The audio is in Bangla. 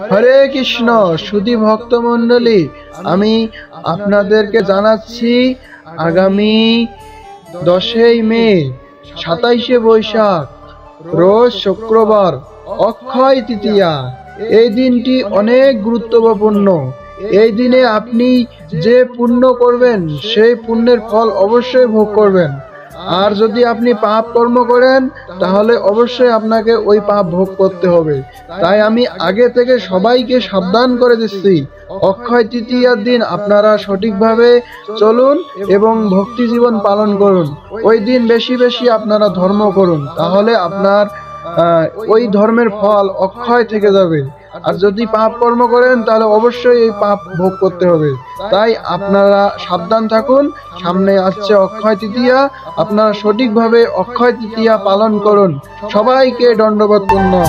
হরে কৃষ্ণ। সুধী ভক্তমণ্ডলী, আমি আপনাদেরকে জানাচ্ছি আগামী 10ই মে 27শে বৈশাখ রোজ শুক্রবার অক্ষয় তৃতীয়া। এই দিনটি অনেক গুরুত্বপূর্ণ। এই দিনে আপনি যে পুণ্য করবেন সেই পুণ্যের ফল অবশ্যই ভোগ করবেন। আর যদি আপনি পাপ কর্ম করেন তাহলে অবশ্যই আপনাকে ওই পাপ ভোগ করতে হবে। তাই আমি আগে থেকে সবাইকে সাবধান করে দিচ্ছি, অক্ষয় তৃতীয়ার দিন আপনারা সঠিকভাবে চলুন এবং ভক্তি জীবন পালন করুন। ওই দিন বেশি বেশি আপনারা ধর্ম করুন, তাহলে আপনার ওই ধর্মের ফল অক্ষয় থেকে যাবে। আর যদি পাপ কর্ম করেন তাহলে অবশ্যই এই পাপ ভোগ করতে হবে। তাই আপনারা সাবধান থাকুন, সামনে আসছে অক্ষয় তৃতীয়া, আপনারা সঠিকভাবে অক্ষয় তৃতীয়া পালন করুন। সবাইকে দণ্ডবত প্রণাম।